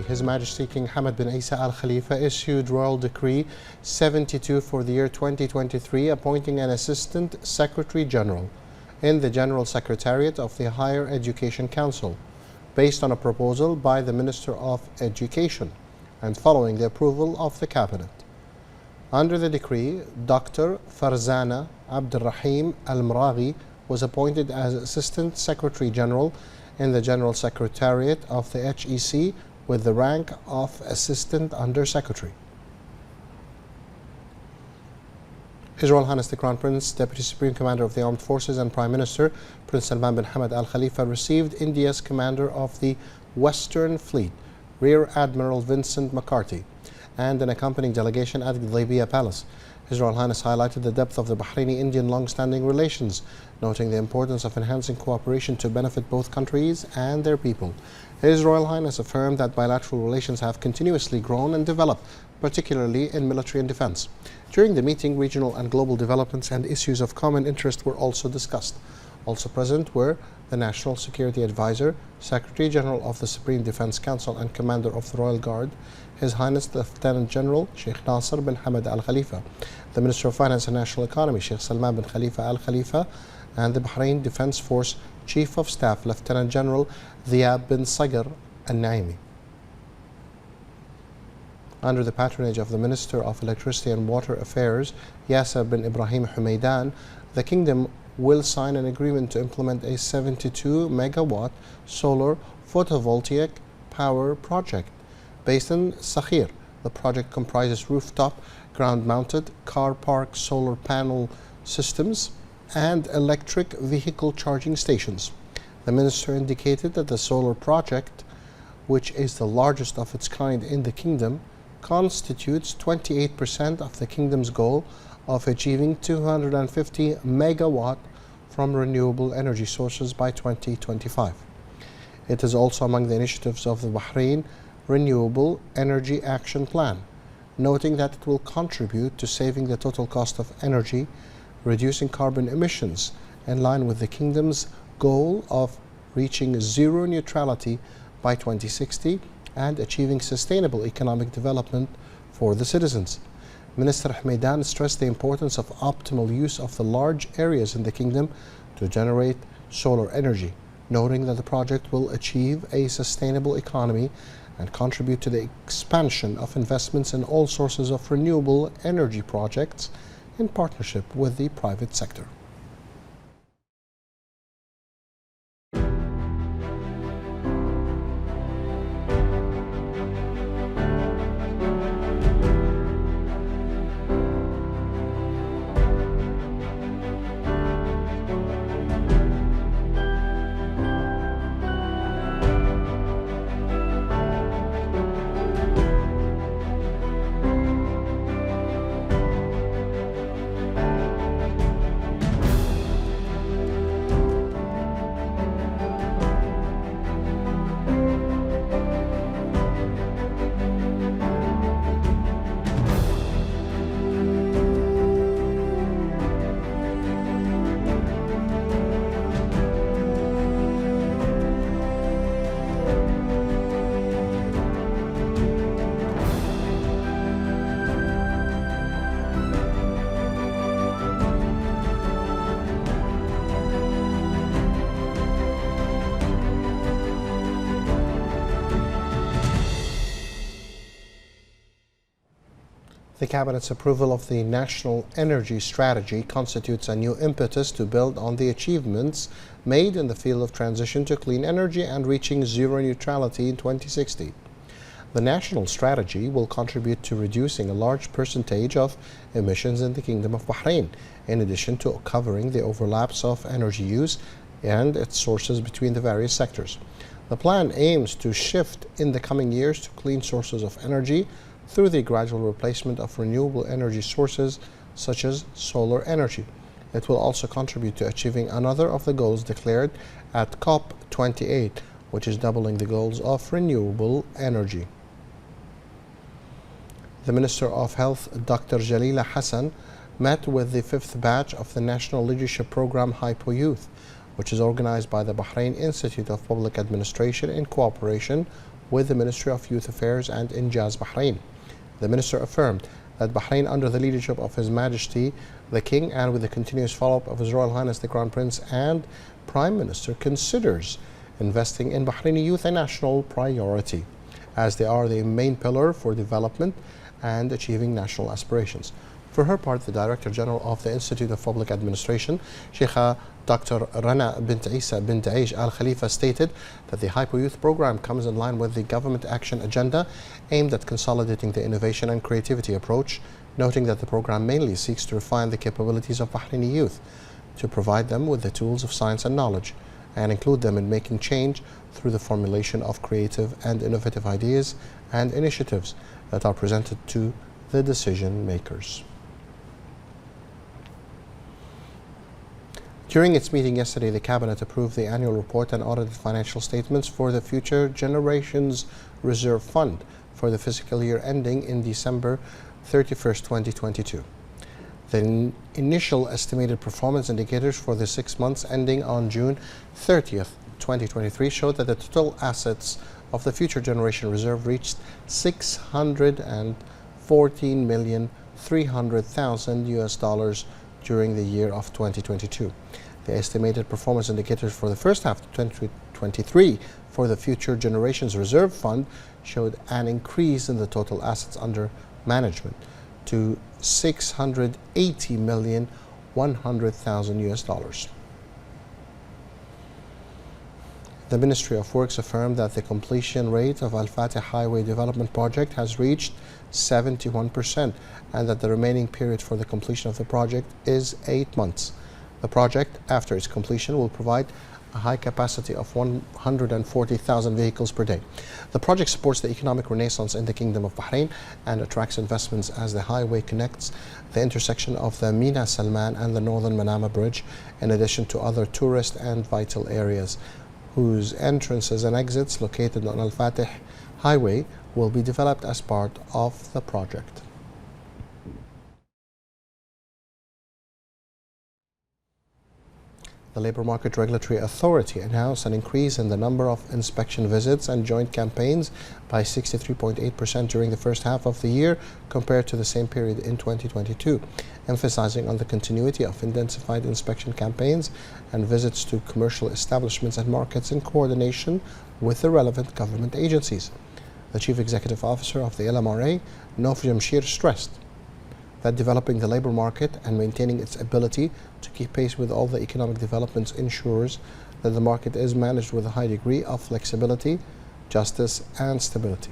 His Majesty King Hamad bin Isa Al Khalifa issued Royal Decree 72 for the year 2023, appointing an Assistant Secretary General in the General Secretariat of the Higher Education Council, based on a proposal by the Minister of Education and following the approval of the Cabinet. Under the decree, Dr. Farzana Abdulrahim Al-Mraghi was appointed as Assistant Secretary General in the General Secretariat of the HEC with the rank of Assistant Under Secretary. His Royal Highness the Crown Prince, Deputy Supreme Commander of the Armed Forces and Prime Minister Prince Salman bin Hamad Al Khalifa received India's Commander of the Western Fleet, Rear Admiral Vincent McCarthy, and an accompanying delegation at Gdaybiya Palace. His Royal Highness highlighted the depth of the Bahraini-Indian long-standing relations, noting the importance of enhancing cooperation to benefit both countries and their people. His Royal Highness affirmed that bilateral relations have continuously grown and developed, particularly in military and defense. During the meeting, regional and global developments and issues of common interest were also discussed. Also present were the National Security Advisor, Secretary General of the Supreme Defense Council and Commander of the Royal Guard, His Highness Lieutenant General Sheikh Nasser bin Hamad Al Khalifa, the Minister of Finance and National Economy Sheikh Salman bin Khalifa Al Khalifa, and the Bahrain Defense Force Chief of Staff Lieutenant General Dhiab bin Sagar Al Naimi. Under the patronage of the Minister of Electricity and Water Affairs Yasser bin Ibrahim Humaidan, the Kingdom will sign an agreement to implement a 72 megawatt solar photovoltaic power project based in Sakhir. The project comprises rooftop, ground-mounted car park solar panel systems and electric vehicle charging stations. The Minister indicated that the solar project, which is the largest of its kind in the Kingdom, constitutes 28% of the Kingdom's goal of achieving 250 megawatt from renewable energy sources by 2025. It is also among the initiatives of the Bahrain Renewable Energy Action Plan, noting that it will contribute to saving the total cost of energy, reducing carbon emissions, in line with the Kingdom's goal of reaching zero neutrality by 2060 and achieving sustainable economic development for the citizens. Minister Humaidan stressed the importance of optimal use of the large areas in the Kingdom to generate solar energy, noting that the project will achieve a sustainable economy and contribute to the expansion of investments in all sources of renewable energy projects in partnership with the private sector. The Cabinet's approval of the National Energy Strategy constitutes a new impetus to build on the achievements made in the field of transition to clean energy and reaching zero neutrality in 2060. The national strategy will contribute to reducing a large percentage of emissions in the Kingdom of Bahrain, in addition to covering the overlaps of energy use and its sources between the various sectors. The plan aims to shift in the coming years to clean sources of energy through the gradual replacement of renewable energy sources such as solar energy. It will also contribute to achieving another of the goals declared at COP28, which is doubling the goals of renewable energy. The Minister of Health, Dr. Jalila Hassan, met with the 5th batch of the National Leadership Program Hypo Youth, which is organized by the Bahrain Institute of Public Administration in cooperation with the Ministry of Youth Affairs and Injaz Bahrain. The minister affirmed that Bahrain, under the leadership of His Majesty the King and with the continuous follow-up of His Royal Highness the Crown Prince and Prime Minister, considers investing in Bahraini youth a national priority, as they are the main pillar for development and achieving national aspirations. For her part, the Director General of the Institute of Public Administration, Sheikha Dr. Rana bint Isa bint Aish Al Khalifa, stated that the Hypo Youth Program comes in line with the government action agenda aimed at consolidating the innovation and creativity approach, noting that the program mainly seeks to refine the capabilities of Bahraini youth, to provide them with the tools of science and knowledge, and include them in making change through the formulation of creative and innovative ideas and initiatives that are presented to the decision makers. During its meeting yesterday, the Cabinet approved the annual report and audited financial statements for the Future Generations Reserve Fund for the fiscal year ending in December 31st, 2022. The initial estimated performance indicators for the 6 months ending on June 30th, 2023 showed that the total assets of the Future Generation Reserve reached $614,300,000 during the year of 2022. The estimated performance indicators for the first half of 2023 for the Future Generations Reserve Fund showed an increase in the total assets under management to $680,100,000. The Ministry of Works affirmed that the completion rate of Al-Fatih Highway Development Project has reached 71% and that the remaining period for the completion of the project is 8 months. The project, after its completion, will provide a high capacity of 140,000 vehicles per day. The project supports the economic renaissance in the Kingdom of Bahrain and attracts investments as the highway connects the intersection of the Mina Salman and the Northern Manama Bridge, in addition to other tourist and vital areas, whose entrances and exits located on Al-Fatih Highway will be developed as part of the project. The Labour Market Regulatory Authority announced an increase in the number of inspection visits and joint campaigns by 63.8% during the first half of the year compared to the same period in 2022, emphasizing on the continuity of intensified inspection campaigns and visits to commercial establishments and markets in coordination with the relevant government agencies. The Chief Executive Officer of the LMRA, Nof Jamshir, stressed that developing the labour market and maintaining its ability to keep pace with all the economic developments ensures that the market is managed with a high degree of flexibility, justice and stability.